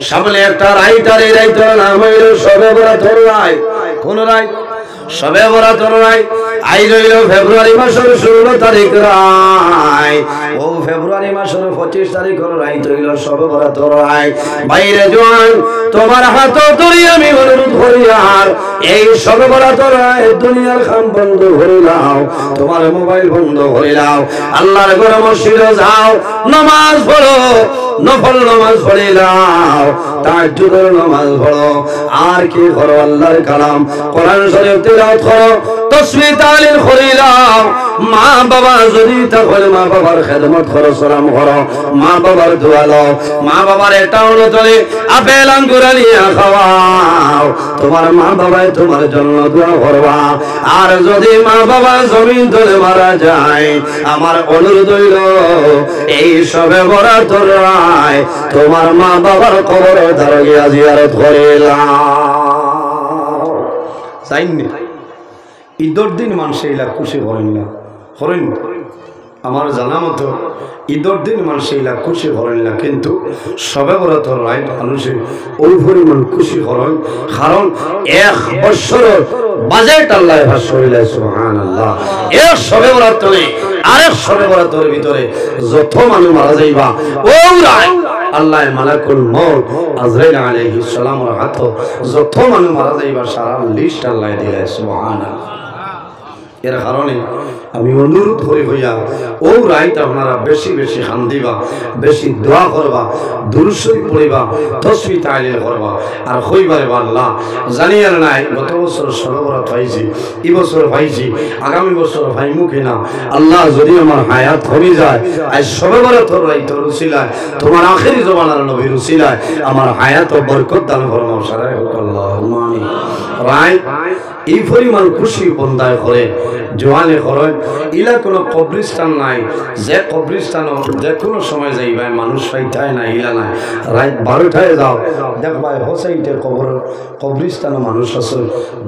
সামনে একটা রাইটার, এই রাইটার নাম হইল শবে বরাতের রায়। কোন রায়? শবে বরাতের রায়। আজ হইল ফেব্রুয়ারি মাসের 16 তারিখ রায়। ও ফেব্রুয়ারি মাসের 25 তারিখ রায় হইল শবে বরাতের রায়। বাইরে জোয়ান তোমার হাত ধরি আমি অনুরোধ করি, আর এই শবে বরাতের রায় দুনিয়ার খাম বন্ধ করে নাও, তোমার মোবাইল বন্ধ করে নাও, আল্লাহর ঘরে মসজিদে যাও, নামাজ পড়ো, নফল নামাজ পড়ে নাও, তাহাজ্জুদের নামাজ পড়ো, আর কি করো? আল্লাহর কালাম কোরআন শরীফ তিলাওয়াত করো, তাসবিহ তাহলিল করে নাও। মা বাবা যদি তাহলে মা বাবার খেদমত করো, সালাম করো, মা বাবার দোয়া লও, মা বাবার এটা অনুতলে আপেল আঙ্গুর নিয়ে খাওয়াও, তোমার মা বাবাই তোমার জন্য দোয়া করবা। আর যদি মা বাবা জমিন তলে মারা যায়, আমার অনুরোধ হইল এই শবে বরাতের রায় তোমার মা বাবার কবর ধারে গিয়া জিয়ারত করে নাও। চাইনি ঈদের দিন মানুষ এইলা খুশি করেন না, করেন আমার জানা মতো ঈদের দিন মানুষ এইলা খুশি করেন না, কিন্তু শবে বরাতের রায় মানুষে ওই পরিমাণ খুশি করেন, কারণ 1 বছরের বাজেট আল্লাহ ভাষ্য হইলে সুবহানাল্লাহ। এক শবে বরাতে আরেক শবে বরাতের ভিতরে যত মানুষ মারা যাইবা ও রায় আল্লাহ মালাকুল মউত আজরাইল আলাইহিস সালামের হাত যত মানুষ মারা যাইবা সারা লিস্ট আল্লাহ দিলে সুবহানাল্লাহ। এর কারণে আমি অনুরোধ করি হইয়া ও রাইত আপনারা বেশি বেশি খান দিবা, বেশি দোয়া করবা, দুরূদ শরীফ পড়িবা, তাসবিহ তাহলিল করবা, আর কইবারে আল্লাহ জানি আর নাই গত বছর শবে বরাত পাইছি, এই বছর পাইছি, আগামী বছর পাইমু কিনা, আল্লাহ যদি আমার হায়াত কমে যায়, আজ শবে বরাতের রাইতের উসিলায় তোমার আখিরি জমানার নবীর উসিলায় আমার হায়াত ও বরকত দান ফরমাও সারাই হোক আল্লাহুম্মা আমিন। রায় এই পরিমাণ খুশি বন্দায় করে জোয়ানে করেন, ইলা কোনো কবরিস্তান নাই যে কবরিস্তান যে কোনো সময় যাইবাই মানুষ পাইতায় না, ইলা নাই। রাত 12টায় যাও দেখবাই হ সাইডে কবরিস্তানও মানুষ আছে,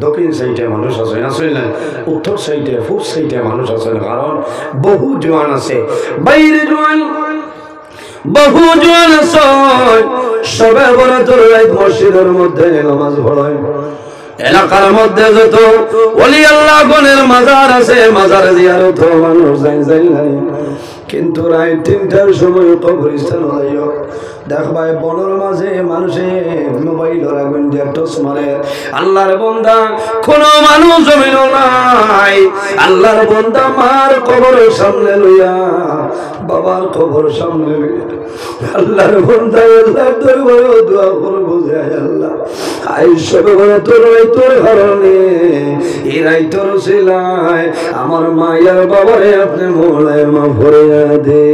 দক্ষিণ সাইডে মানুষ আছে, আসলে না উত্তর সাইডে পূব সাইডে মানুষ আছে, কারণ বহু জোয়ান আছে, বাইরে জোয়ান বহু জোয়ান আছে। শবে বরাতের রাত মসজিদের মধ্যে নামাজ পড়ায়, এলাকার মধ্যে যত ওলি আল্লাহ গণের মাজার আছে, মাজারে জিয়ারত মানুষ যাই নাই, কিন্তু রাত 3টার সময় কবরস্থান যাইও দেখবাই বনের মাঝে মানুষে মোবাইলের আগুন দিয়ে টস মারে। আল্লাহর বান্দা কোন মানুষ জমিন নাই, আল্লাহর বান্দা মার কবরের সামনে লইয়া বাবার কবর সামনে লইয়া আল্লাহর বান্দা আল্লাহর দরবারে দোয়া করব যে আল্লাহ আই শবে বরাতের রাতের কারণে এই রাতের উসিলায় আমার মায়ের বাবারে আপনি মোলায় মাফ করে দে।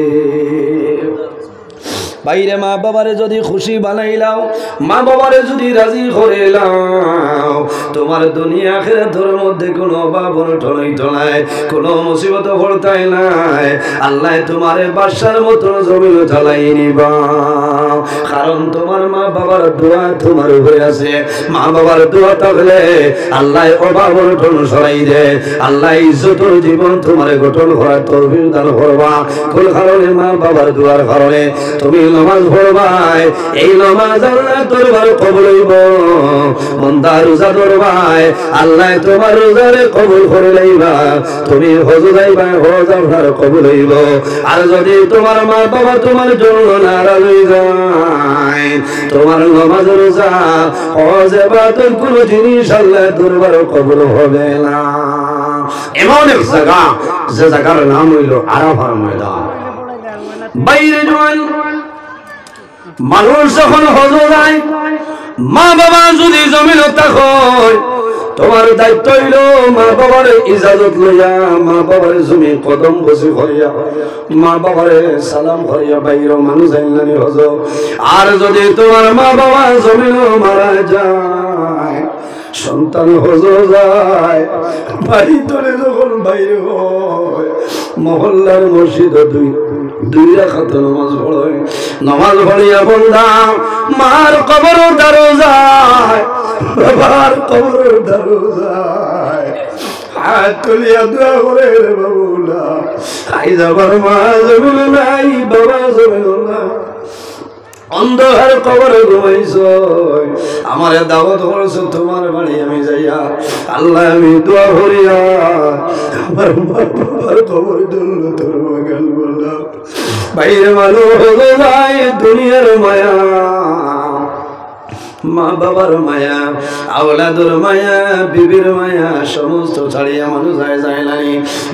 বাইরে মা বাবারে যদি খুশি বানাইলাও, মা বাবারে যদি রাজি করিলাও, তোমার দুনিয়া আখিরাতের মধ্যে কোনো অভাব অনটন নাই, কোনো মুসিবত ভর্তাই নাই, আল্লাহ তোমারে বাদশার মতো জমিন চালাই নিবা। কারণ তোমার মা বাবার দোয়া তোমার উপরে আছে, মা বাবার দোয়া থাকলে আল্লাহ অভাব অনটন সরাই দে, আল্লাহ ইজ্জতের জীবন তোমারে গঠন করার তৌফিক দান করবা। কোন কারণে? মা বাবার দোয়ার কারণে। তুমি নামাজ পড়বাই, এই নামাজ আল্লাহ দরবার কবুল হইব। বান্দা রোজা ধরবাই, আল্লাহ তোমার রোজারে কবুল করে লইবা। তুমি হজ যাইবা, হজ আপনার কবুল হইব। আর যদি তোমার মা বাবা তোমার জন্য নারাজ হয়ে যায়, তোমার নামাজ রোজা হজ ইবাদত কোন জিনিস আল্লাহ দরবার কবুল হবে না। এমন এক জায়গা, যে জায়গার নাম হইল আরাফার ময়দান। বাইরে জোয়ান মানুষ যখন হজ যায়, মা বাবা যদি জমিন থাকে, তোমার দায়িত্ব হইল মা বাবার ইজাজত লইয়া, মা বাবার জমি কদম বসে করিয়া, মা বাবারে সালাম করিয়া বাইরে মানুষ জানলানি হজ। আর যদি তোমার মা বাবা জমিন মারা যায়, সন্তান হজ যায়, বাড়ি তোলে যখন বাইরে হয়, মহল্লার মসজিদ দুই রাকাত নামাজ পড়ে, নামাজ পড়িয়া বন্ধা মার কবর দারো যায়, বাবার কবর দারো যায়, হাত তুলিয়া দোয়া করে রে বাবুলা, আই যাবার মা জমিন নাই, বাবা জমিন নাই, অন্ধকার কবরে ঘুমাইছো, আমার দাওয়াত করছো তোমার বাড়ি আমি যাইয়া, আল্লাহ আমি দোয়া করিয়া আমার মা বাবার কবর ধরলো তোর বাগান বলা বাইরে মানুষ হয়ে যায় দুনিয়ার মায়া, মা বাবার মায়া, আওলাদুর মায়া, বিবির মায়া সমস্ত ছাড়িয়া মানুষ যায় নাই।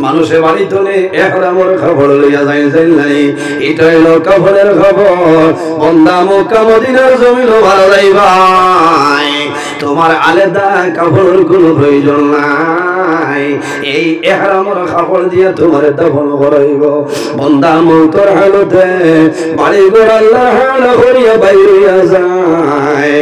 মানুষে বাড়ি তোলে ইহরামের খবর লইয়া যায় নাই। এটা হলো কাফনের খবর। বান্দা মক্কা মদিনার জমিন ভালো যাইবাই, তোমার আলাদা কাপড়ের কোনো প্রয়োজন নাই। এই ইহরামের কাপড় দিয়ে তোমার দাফন করাইব। বান্দা মওতের হালতে বাড়ি ঘর আল্লাহ হাওলা করিয়া বাইরিয়া যায়।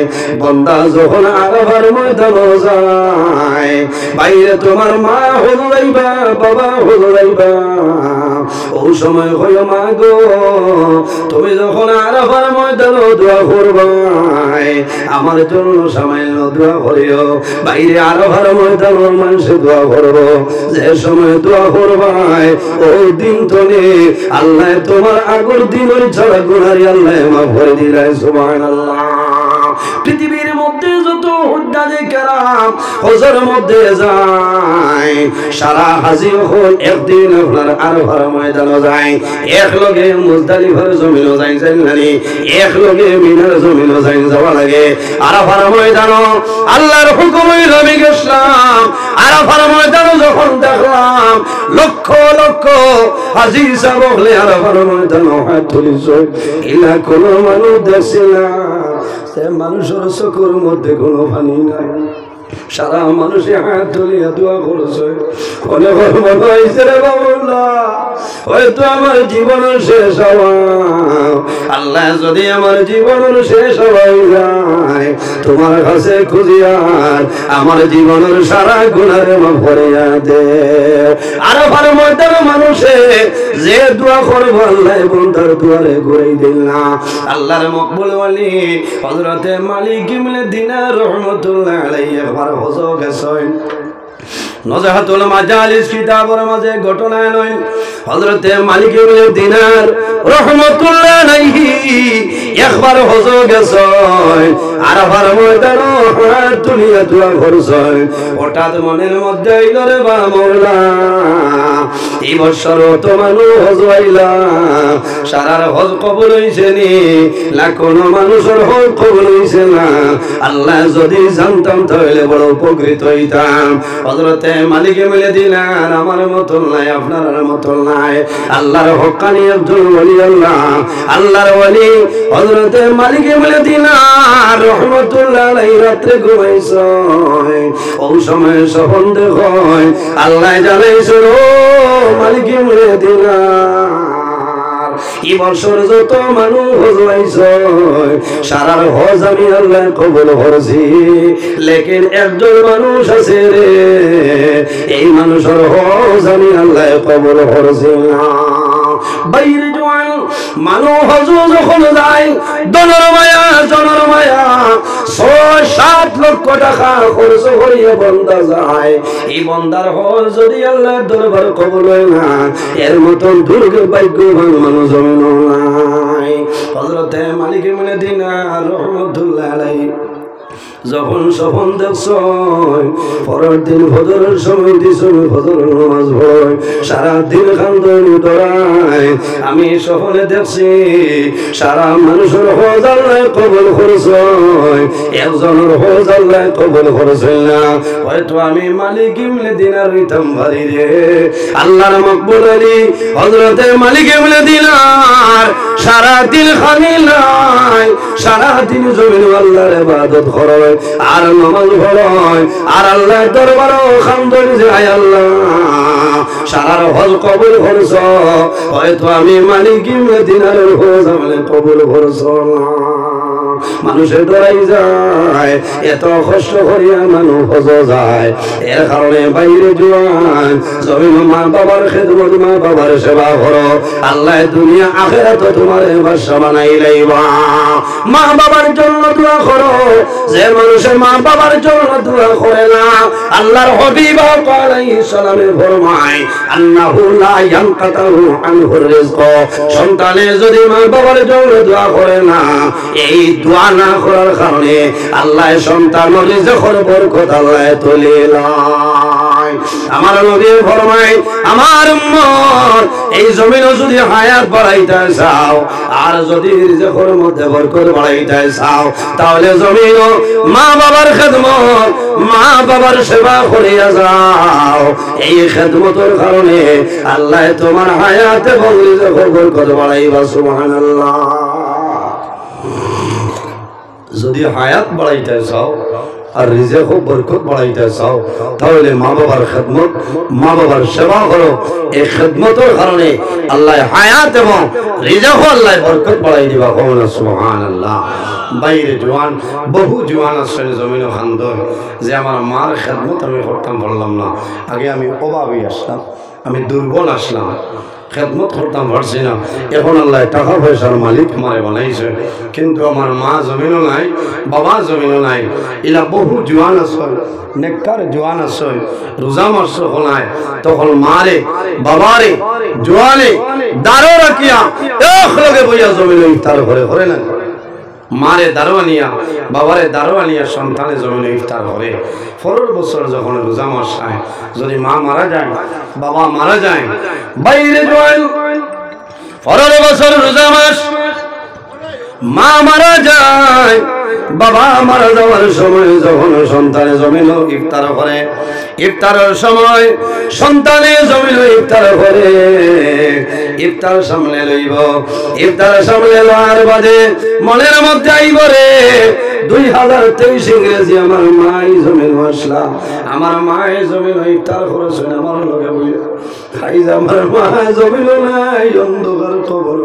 বান্দা যখন আরাফার ময়দানে যায়, বাইরে তোমার মা হল যাইবা, বাবা হল যাইবা। ওই সময় হইল মা গো, তুমি যখন আরাফার ময়দানে দোয়া করবাই, আমার জন্য সামান্য দোয়া করিও। বাইরে আরাফার ময়দানের মানুষে দোয়া করবো, যে সময় দোয়া করবাই ওই দিন তনে আল্লাহ তোমার আগর দিনের ছাড়া গুনারি আল্লাহ মাফ করে দিলাই। সুবহানাল্লাহ। পৃথিবীর মধ্যে যত হুজ্জাজে কেরাম হজের মধ্যে যায়, সারা হাজি হল একদিন আপনার আরাফার ময়দানে যায়, এক লগে মুজদালিফার জমিনও যায় জানি, এক লগে মিনার জমিনও যায় যাওয়া লাগে। আরাফার ময়দানে আল্লাহর হুকুম হইল আমি গেছিলাম। আরাফার ময়দানে যখন দেখলাম লক্ষ লক্ষ হাজি সাহেব হলে আরাফার ময়দানে হাত তুলিছ, ইলা কোনো মানুষ দেখছিল না। মানুষের চোখের মধ্যে কোনো পানি নাই, সারা মানুষে হাত ধরিয়া দোয়া করছে। অনেক মনে হয়েছে রে বাবুল্লাহ, হয়তো আমার জীবনের শেষ হওয়া, আল্লাহ যদি আমার জীবনের শেষ হওয়াই যায়, তোমার কাছে খুঁজিয়ার আমার জীবনের সারা গুনারে মাফ করিয়া দে। আরাফার ময়দানে মানুষে যে দোয়া করবো আল্লাহ বন্দার দুয়ারে ঘুরাই দিল না। আল্লাহর মকবুল ওয়ালি হযরতে মালিক ইবনে দিনার রাহমাতুল্লাহ আলাইহি একবার হজ গেছেন। নজাহাতুল মাজালিস কিতাবের মাঝে ঘটনা নয়, হযরতে মালিক ইবনে দিনার রাহমাতুল্লাহ আলাইহি একবার হজ গেছেন। আরাফার ময়দানে হাত তুলিয়া দোয়া করছেন। হঠাৎ মনের মধ্যে আইল রে বা মাওলা, এই বছর তো মানুষ হজ আইলা, সারার হজ কবুল হইছে নি, লাখনো মানুষের হজ কবুল হইছে না। আল্লাহ যদি জানতাম তাহলে বড় উপকৃত হইতাম। হযরতে মালিক ইবনে দিনার আমার মতন নাই, আপনার মতন নাই, আল্লাহর হক্কানি একজন ওলি আল্লাহ, আল্লাহর ওলি হযরতে মালিক ইবনে দিনার রাহমাতুল্লাহ আলাইহি রাতে ঘুমাইছেন। ওই সময় স্বপ্ন দেখেন আল্লাহ জানাইছেন, ও মালিক ইবনে দিনার, এই বছর যত মানুষ হজ আইছে সারার হজ আমি আল্লাহ কবুল করছি, লেকিন একজন মানুষ আছে রে, এই মানুষের হজ আমি আল্লাহ কবুল করছি না। বাইরে জোয়ান মানুষ হজ যখন যায়, দনের মায়া 6-7 লক্ষ টাকা খরচ করিয়া বন্দা যায়। এই বন্দার হজ যদি আল্লাহর দরবার কবুল হয় না, এর মতন দুর্ভাগ্যবান মানুষ নাই। হযরতে মালিক ইবনে দিনার রাহমাতুল্লাহ আলাইহি যখন স্বপ্ন দেখছেন পরের দিন ফজরের সময় দিছেন, ফজরের নামাজ পড়ে সারাদিন কান্দন ধরায়, আমি স্বপ্নে দেখছি সারা মানুষের হজ আল্লাহ কবুল করছেন, একজনের হজ আল্লাহ কবুল করছেন না। হয়তো আমি মালিক ইবনে দিনার হইতাম ভারী রে। আল্লাহর মকবুল আলী হযরতে মালিক ইবনে দিনার সারাদিন খানি নাই, সারাদিন জমিন আল্লাহর ইবাদত করে আর নামাজ পড়ে আর আল্লাহর দরবারে খামদনি যায়, আল্লাহ সারার হজ কবুল করছ। হয়তো আমি মালিক ইবনে দিনারের হজ আমি কবুল করছ না। মানুষের ডরাই যায়, এত কষ্ট করিয়া মানুষ হজ যায়, এর কারণে বাইরে জোয়ান জমিন মা বাবার খেদমত, মা বাবার সেবা করো, আল্লাহ দুনিয়া আখিরাত তোমার বাদশা বানাই লাইবা। মা বাবার জন্য দোয়া করো, যে মানুষের মা বাবার জন্য দোয়া করে না আল্লাহর হাবিব আলাইহিস সালামে ফরমায় আন্নাহু লা ইয়ানকাতাহু আনহুর রিজক সন্তানের যদি মা বাবার জন্য দোয়া করে না এই দোয়া না করার কারণে আল্লাহ সন্তানের রিজকের বরকত আল্লাহ তুলে লয় আমার নবী ফরমায় আমার উম্মত এই জমিনে যদি হায়াত বাড়াইতে চাও আর যদি রিজকের মধ্যে বরকত বাড়াইতে চাও তাহলে জমিন মা বাবার খেদমত মা বাবার সেবা করিয়া যাও এই খেদমতের কারণে আল্লাহ তোমার হায়াত এবং রিজকের বরকত বাড়াইবা সুবহানাল্লাহ যদি হায়াত বাড়াইতে চাও আর রিজক বরকত বাড়াইতে চাও তাহলে মা বাবার খেদমত মা বাবার সেবা করো এই খেদমতের কারণে আল্লাহ হায়াত এবং রিজক আল্লাহ বরকত বাড়াই দিবা সুবহানাল্লাহ বাইরে জওয়ান বহু জওয়ান আছে জমিনে খান্দন যে আমার মার খেদমত আমি করতাম পারলাম না আগে আমি অভাবী আসলাম আমি দুর্বল আসলাম খেদমত করতাম পারছি না এখন আল্লাহ টাকা পয়সার মালিক আমারে বানাইছে কিন্তু আমার মা জমিনও নাই বাবা জমিনও নাই এলা বহু জোয়ান আছে নেককার জোয়ান আছে রোজা মাস হলায় তখন মারে বাবারে জোয়ানে দারো রাখিয়া এক লগে বইয়া জমিনে ইফতার করে করে না মারে দারোয়ানিয়া বাবারে দারোয়ানিয়া সন্তানে জমিনে ইফতার করে পরের বছর যখন রোজা মাস হয় যদি মা মারা যায় বাবা মারা যায় বাইরে জোয়ান পরের বছর রোজা মাস মা মারা যায় বাবা মারা যাওয়ার সময় যখন সন্তানে জমিন ইফতার করে ইফতারের সময় সন্তানে জমিন ইফতার করে ইফতার সামনে লইব ইফতার সামনে লওয়ার বাদে মনের মধ্যে আইব রে 2023 ইংরেজি আমার মাই জমিন আসলা আমার মাই জমিন ইফতার করেছেন আমার লগে বইয়া খাই আমার মা জমিন নাই অন্ধকার কবর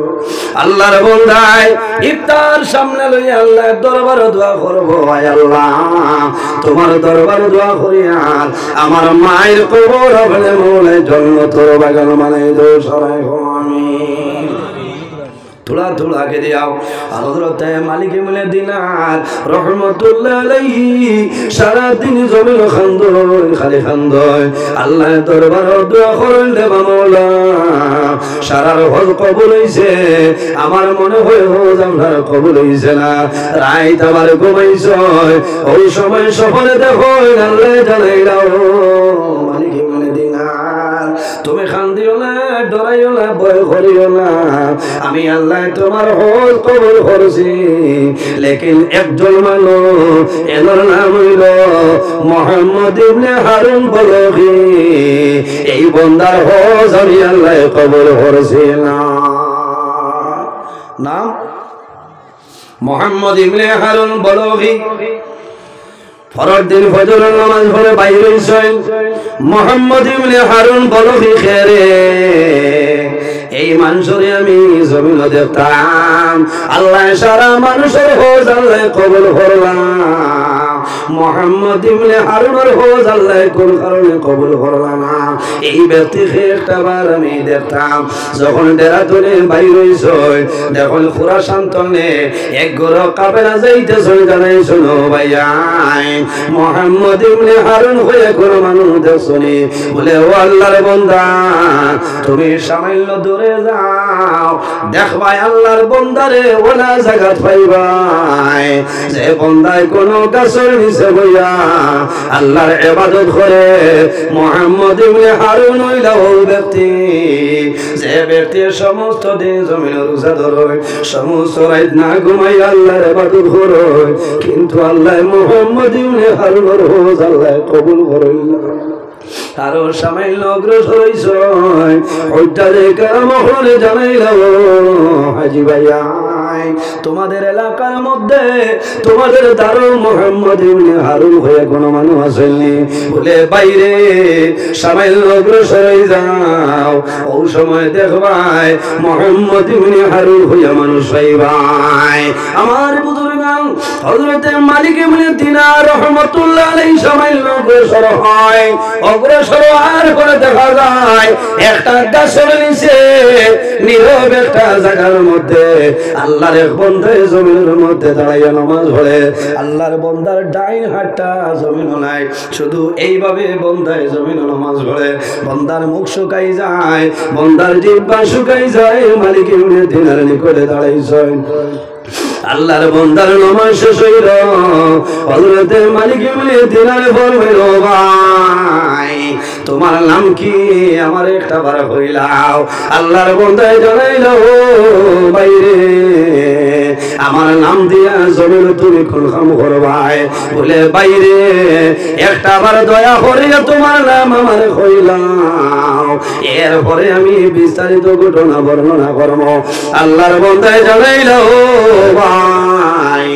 আল্লাহর বন্দায় ইফতার সামনে লইয়া আল্লাহর দরবারে দোয়া করব আয় আল্লাহ তোমার দরবারে দোয়া করি আর আমার মায়ের কবর হবে মোলে জান্নাতের বাগান বানাই দাও সবাই আমিন थोड़ा थोड़ा के दियाओ हजरत मालिक मिले दिनार रहमतुल्लाह अलैहि सारा दिन जमीन खांदोय खाली खांदोय আল্লাহ দরবার দোয়া করেন দেবা মাওলা সারার হজ কবুল হইছে আমার মনে হয় হজ আপনার কবুল হইছে না রাত আবার ঘুমাইছো ওই সময় সফরে দেখো আল্লাহ জানাইলাও মালিক মিলে দিনার তুমি খান্দিও না ডরাইও না ভয় করিও না আমি আল্লাহ তোমার হজ কবুল করছি লেকিন একজন মানুষ এর নাম হইল মুহাম্মদ ইবনে হারুন বলগি এই বান্দার হজ আমি আল্লাহ কবুল করছি না নাম মুহাম্মদ ইবনে হারুন বলগি ফরজ দিন ফজরের নামাজ পড়ে বাইরে হইছেন মুহাম্মদ ইবনে হারুন বলগি খেরে এই মানুষরে আমি জমিন দেখতাম আল্লাহ সারা মানুষের হজ আল্লাহ কবুল করলাম মুহাম্মদ ইবনে হারুনের হজ আল্লাহ কোন কারণে কবুল করলাম না এই ব্যক্তিকে একটাবার আমি দেখতাম যখন দেরাদুনে বাইর হইছে দেখুন খুরাসান তনে এক গর কাফেলা যাইতেছে জানাই শুনো ভাইয়া মুহাম্মদ ইবনে হারুন হয়ে কোন মানুষ দেখছনি বলে ও আল্লাহর বান্দা তুমি সামান্য দূরে যাও দেখবাই আল্লাহর বান্দারে ওলা জায়গা পাইবাই যে বান্দায় কোন গাছের নিচে বইয়া আল্লাহর ইবাদত করে মুহাম্মদ ইবনে হারুন হইলা ও ব্যক্তি যে ব্যক্তি সমস্ত দিন জমিন রোজা ধরে সমস্ত রাত না ঘুমাই আল্লাহর ইবাদত করে কিন্তু আল্লাহ মুহাম্মদ ইবনে হারুনের হজ আল্লাহ কবুল করেন আরো সামান্য অগ্রসর হইছে ওইটা দেখে মহলে জানাইলাম হাজি ভাইয়া তোমাদের এলাকার মধ্যে তোমাদের দারু মুহাম্মদ ইবনে হারুন হয়ে কোন মানুষ আসেনি বলে বাইরে সামান্য অগ্রসর হয়ে যাও ওই সময় দেখবাই মুহাম্মদ ইবনে হারুন হইয়া মানুষ হইবাই আমার বুজুর্গান হযরত মালিক ইবনে দিনার রাহমাতুল্লাহ আলাইহি সামান্য অগ্রসর হয়। অগ্রসর হওয়ার পরে দেখা যায় একটা গাছের নিচে নীরব একটা জায়গার মধ্যে আল্লাহর এক বান্দা জমিনের মধ্যে দাঁড়াইয়া নামাজ পড়ে। আল্লাহর বান্দার ডাইন হাতটা জমিনও নাই, শুধু এইভাবে বান্দায় জমিনে নামাজ পড়ে। বান্দার মুখ শুকাই যায়, বান্দার জিহ্বা শুকাই যায়। মালিক ইবনে দিনার নিকটে দাঁড়াইছেন। আল্লাহর বান্দার নামাজ শেষ হইল। হযরত মালিক ইবনে দিনার বললেন, ও ভাই তোমার নাম কি? আমার একটা বার হইলাও। আল্লাহর বান্দায় জানাইল, ও ভাই রে আমার নাম দিয়া জমিন তুমি কোন কাম করবাই? বলে বাইরে একটা বার দয়া করে তোমার নাম আমার হইলাও, এরপরে আমি বিস্তারিত ঘটনা বর্ণনা করব। আল্লাহর বান্দায় জানাইল, ও ভাই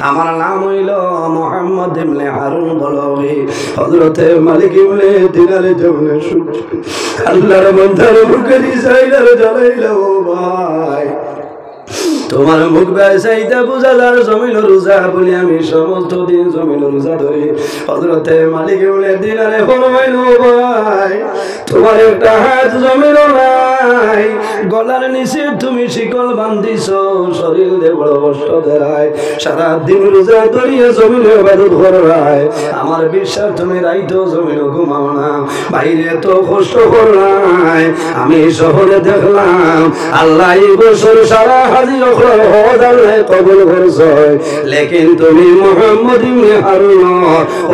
আমার নাম হইল মুহাম্মদ ইবনে হারুন বলবি। হযরতে মালিক ইবনে দিনার জমিনে সূর্য আল্লাহর বান্দার মুখে দিছাইলা জানাইল, ও ভাই তোমার মুখ ব্যবসায়ীটা বুঝা যার জমিন রোজা বলি আমি সমস্ত দিন জমিন রোজা ধরি। হযরতে মালিক ইবনে দিনারে ফরমাইল, ভাই তোমার একটা হাত জমিন নাই, গলার নিচে তুমি শিকল বান্ধিছো, শরীর দিয়ে বড় কষ্ট দেয়, সারা দিন রোজা ধরিয়ে জমিনে ইবাদত করায়। আমার বিশ্বাস তুমি রাইতো জমিন ঘুমাও না, বাইরে তো কষ্ট করলাই। আমি শহরে দেখলাম আল্লাহ এই বছর সারা হাজির কবুল করছো, লেকিন তুমি মুহাম্মদ ইবনে হারুন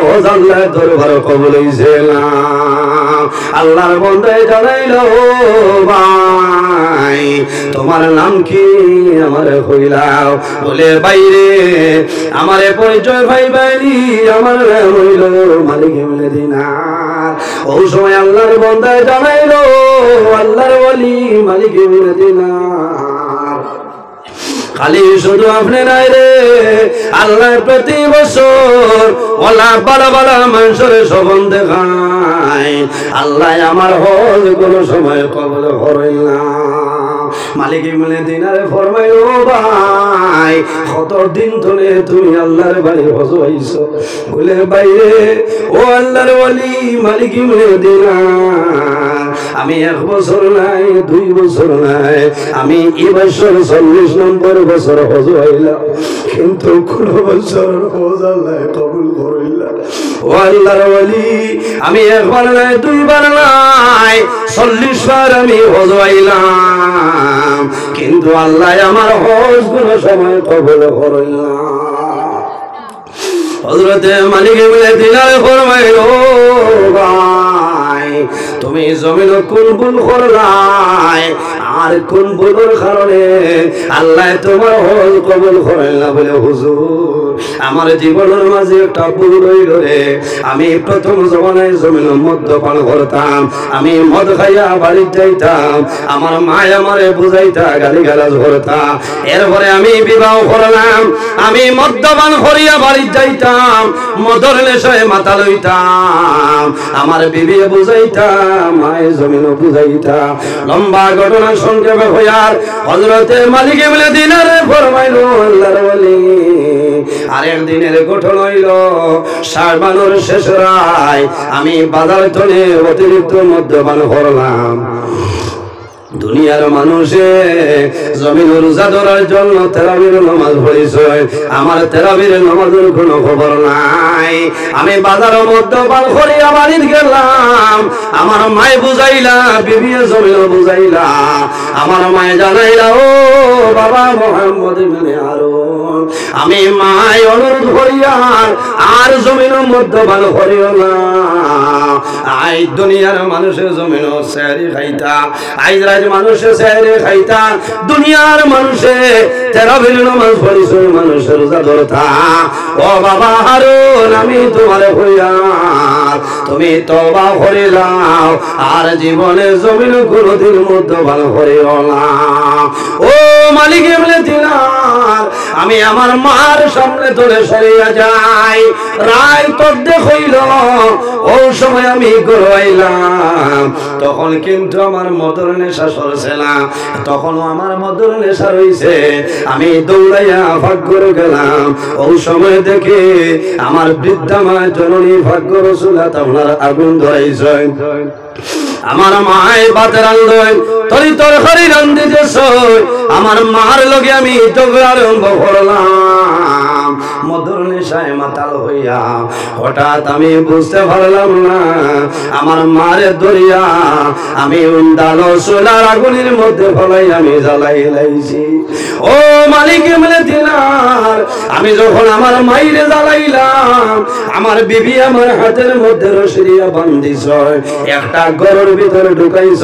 ও আল্লাহ দরবার কবুল হইছে না। আল্লাহর বান্দায় জানাইল, ও ভাই তোমার নাম কি? আমার কইলাও। বলে বাইরে আমারে পরিচয় ভাই বাইরি, আমার নাম হইল মালিক ইবনে দিনার। ওই সময় আল্লাহর বান্দায় জানাইল, আল্লাহর ওলি মালিক ইবনে দিনার। খালি শুধু আপনি নাই রে, আল্লাহ প্রতি বছর ওলা বালা বালা মানুষের সবন দেখায়। আল্লাহ আমার হজ কোনো সময় কবল করেন না। মালিক ইবনে দিনারে ফরমায়, ও ভাই কত দিন ধরে তুমি আল্লাহর বাড়ি হজ হইছো? বলে বাইরে ও আল্লাহর ওলি মালিক ইবনে দিনার আমি 1 বছর নাই 2 বছর নাই, আমি এই বছর 40 নম্বর বছর হজ হইলাম, কিন্তু কোন বছর হজ আল্লাহ কবুল করিলা। ও আল্লাহর ওলি আমি 1 বার নাই 2 বার নাই 40 বার আমি হজ হইলাম, কিন্তু আল্লাহ আমার হজ কোন সময় কবুল করিলা। হযরতে মালিক ইবনে দিনার ফরমাইল, ও ভাই তুমি জমিন কোন ভুল করলাই, আর কোন ভুলের কারণে আল্লাহ তোমার হজ কবুল করেন না? বলে হুজুর আমার জীবনের মাঝে একটা ভুল হইল রে। আমি প্রথম জমানায় জমিন মদ্যপান করতাম, আমি মদ খাইয়া বাড়ি যাইতাম, আমার মা আমারে বুঝাইতা গালিগালাজ করতাম। এরপরে আমি বিবাহ করলাম, আমি মদ্যপান করিয়া বাড়ি যাইতাম, মদর নেশায় মাথা লইতাম, আমার বিবি বুঝাইতাম, মায়ের জমিন বুঝাইতা। লম্বা ঘটনা সংক্ষেপে হইয়ার হযরতে মালিক ইবনে দিনার ফরমাইল, আল্লাহর ওলি আরেক দিনের ঘটনা হইল শাবানের শেষ রায় আমি বাজার তলে অতিরিক্ত মদ্যপান করলাম। দুনিয়ার মানুষে জমিন রোজা ধরার জন্য তেরাবির নামাজ পড়িছে, আমার তেরাবির নামাজের কোনো খবর নাই। আমি বাজারের মধ্যে পান করিয়া বাড়ির গেলাম, আমার মায় বুঝাইলা, বিবিয়ে জমিন বুঝাইলা, আমার মায় জানাইলা, ও বাবা মুহাম্মদ ইবনে হারুন আমি মায় অনুরোধ করিয়া আর জমিনের মধ্যে পান করিও না। আই দুনিয়ার মানুষের জমিন সেহরি খাইতা, আইজ মানুষে সেহরে খাইতা, দুনিয়ার মানুষে তেরাবির নামাজ পড়িছো, মানুষের রোজা ধরতা। ও বাবা হারুন আমি তোমারে হইয়া তুমি তওবা করে নাও, আর জীবনে জমিন কোনদিন মধ্যে ভালো করিও না। ও মালিক ইবনে দিনার আমি আমার মার সামনে তোরে সরিয়া যাই, নাই রায় তদ্দে হইল ও সময় আমি গড়াইলাম তখন কিন্তু আমার মদর নেশা সরছে না তখনও আমার মদর নেশা রইছে আমি দৌড়াইয়া ভাগ্যর গেলাম ও সময় দেখে আমার বৃদ্ধা মা জননী ভাগ্য রসুলা আপনার আগুন ধরাইছে আমার মায়ের ভাতের রান্ধন তরি তরকারি রান্ধিতেছ আমার মার লগে আমি ঝগড়া আরম্ভ করলাম মধুর নেশায় মাতাল হইয়া হঠাৎ আমি বুঝতে পারলাম না আমার মারে দরিয়া আমি উন্দালো সোলার আগুনের মধ্যে ফলাই আমি জ্বালাই লাইছি ও মালিক এমনে দিনার আমি যখন আমার মাইরে জ্বালাইলাম আমার বিবি আমার হাতের মধ্যে রশিয়া বান্ধিছ একটা ঘরের ভিতরে ঢুকাইছ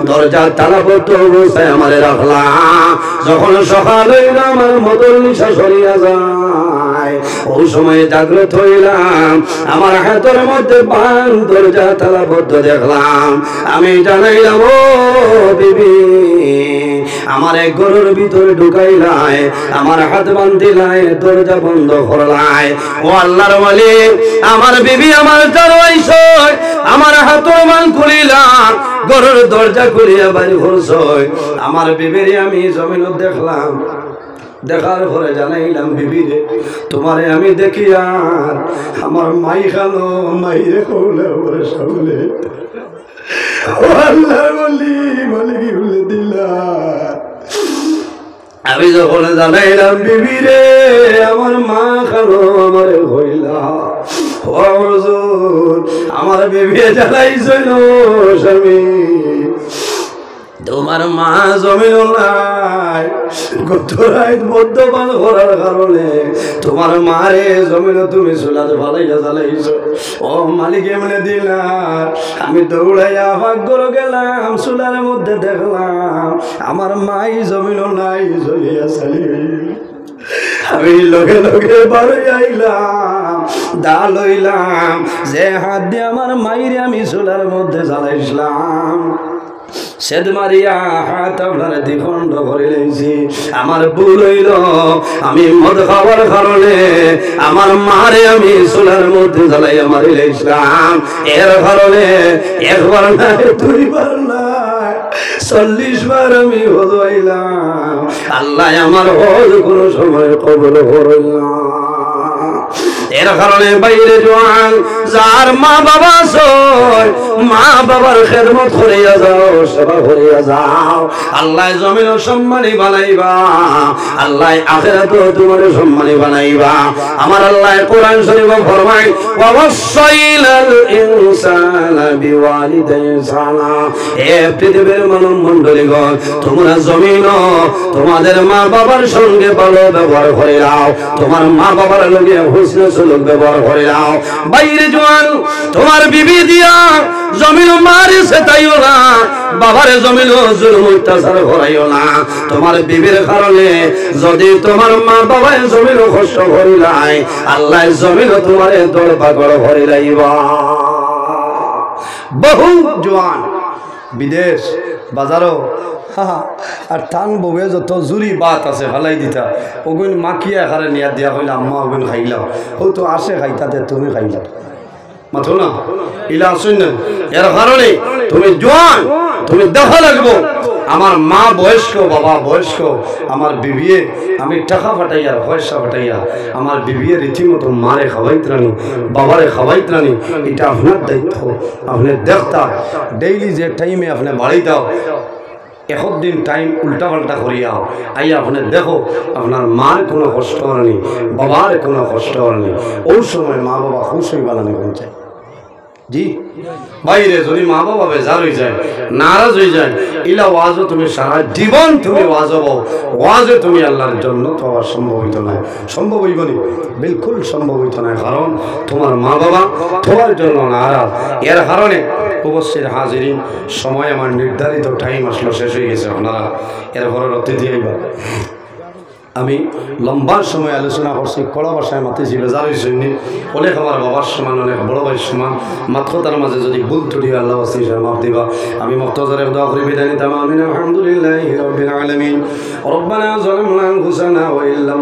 দরজা তালাবদ্ধ অবস্থায় আমারে রাখলাম যখন সকাল হইল আমার মধুর নেশা সরিয়া যায় ওই সময় জাগ্রত হইলাম আমার হাতের মধ্যে বান দরজা তালাবদ্ধ দেখলাম আমি জানাইলাম ও বিবি আমার এক গরুর ভিতরে ঢুকাইলাই আমার হাত বান্ধিলাই দরজা বন্ধ করলাই ও আল্লাহর মালিক আমার বিবি আমার দরওয়াইছ আমার হাতের বান খুলিলাম গরুর দরজা খুলিয়া বাড়ি ঘুরছ আমার বিবির আমি জমিন দেখলাম দেখার পরে জানাইলাম বিবিরে তোমারে আমি দেখি আর আমার মাই খালো মাইরে কৌলে ওরে সামলে ও আল্লাহর মালিক বলে দিলা আমি যখন জানাইলাম বিবিরে আমার মা খালো আমারে হইলা ও হুজুর আমার বিবি জানাইছিল স্বামী তোমার মা জমিন নাই গত রাত মদ্যপান করার কারণে তোমার মারে জমিন তুমি চুলাতে ভালাইয়া জ্বালাইছ ও মালিক এমনি দিলা আমি দৌড়াইয়া ভাগ্যর গেলাম চুলার মধ্যে দেখলাম আমার মাই জমিন নাই জ্বলিয়া চালি আমি লগে লগে বাড়ি আইলাম দা লইলাম যে হাত দিয়ে আমার মাইরে আমি চুলার মধ্যে জ্বালাইছিলাম সেদ মারিয়া হাত আপনার দ্বিখণ্ড করে লেছি আমার ভুল হইল আমি মদ খাওয়ার কারণে আমার মারে আমি চুলার মধ্যে জ্বালাইয়া মারি লেছিলাম এর কারণে একবার নাই দুইবার নাই 40 বার আমি হইলাম আল্লাহ আমার হজ কোনো সময় কবুল করল না এর কারণে বাইরে জোয়ান যার মা বাবা সয় মা বাবার খেদমত করিয়া যাও সেবা করিয়া যাও আল্লাহ জমিন সম্মানী বানাইবা আল্লাহ আখিরাতেও তোমার সম্মানী বানাইবা আমার আল্লাহ কোরআন শরীফে ফরমায় ওয়াসাইলাল ইনসানা বিওয়ালিদাইহি ইহসানা এ পৃথিবীর মানব মণ্ডলীগণ তোমরা জমিন তোমাদের মা বাবার সঙ্গে ভালো ব্যবহার করে নাও তোমার মা বাবার লগে হুসনে সুলুক ব্যবহার করে নাও বাইরে জোয়ান তোমার বিবি দিয়া জমিন মারিছে তাইও না বাবারে জমিন জুলুম অত্যাচার করাইও না তোমার বিবির কারণে যদি তোমার মা বাবায় জমিন কষ্ট করিলাই আল্লাহ জমিন তোমারে দৌড় পাগড় করিলাইবা বহু জোয়ান বিদেশ বাজারও আর টান বউয়ে যত জুরি বাত আছে ভালাই দিতা ওগুন মাখিয়া এখানে নিয়া দিয়া হইলে আম্মা ওগুন খাইলাম ও তো আসে খাইতাতে তুমি খাইলাম মাথো না ইলা আসুন না এর কারণে তুমি জোয়ান তুমি দেখা লাগবো আমার মা বয়স্ক বাবা বয়স্ক আমার বিবিয়ে আমি টাকা ফাটাইয়া পয়সা ফাটাইয়া আমার বিবিয়ে রীতিমতো মারে খাওয়াইত রানি বাবারে খাওয়াইত রানি এটা আপনার দায়িত্ব আপনি দেখতা ডেইলি যে টাইমে আপনি বাড়ি দাও একদিন টাইম উল্টা পাল্টা করিয়া আইয়া আপনি দেখো আপনার মার কোনো কষ্ট হয়নি বাবার কোনো কষ্ট হয়নি ওই সময় মা বাবা খুশি বানানো কোন চাই জি বাইরে যদি মা বাবা বেজার হয়ে যায় নারাজ হয়ে যায় ইলা ওয়াজও তুমি সারা জীবন তুমি ওয়াজব ওয়াজে তুমি আল্লাহর জন্য তো আর সম্ভব হইতো না সম্ভব হইব না বিলকুল সম্ভব হইতো না কারণ তোমার মা বাবা তোমার জন্য নারাজ এর কারণে উপস্থিত হাজিরিন সময় আমার নির্ধারিত টাইম আসলো শেষ হয়ে গেছে আপনারা এর ঘরের অতিথি হইবা আমি লম্বা সময় আলোচনা করছি কড়া ভাষায় মাতিছি বেজার হয়েছি অনেক আমার বাবার সমান অনেক বড় ভাইয়ের সমান মাত্র তার মাঝে যদি ভুল ত্রুটি আল্লাহ মাফ দিবা আমি মক্তজারে দোয়া করি বিদায় নিতাম আমিন আলহামদুলিল্লাহি রাব্বিল আলামিন রব্বানা যালামনা আনফুসানা ওয়া ইল্লাম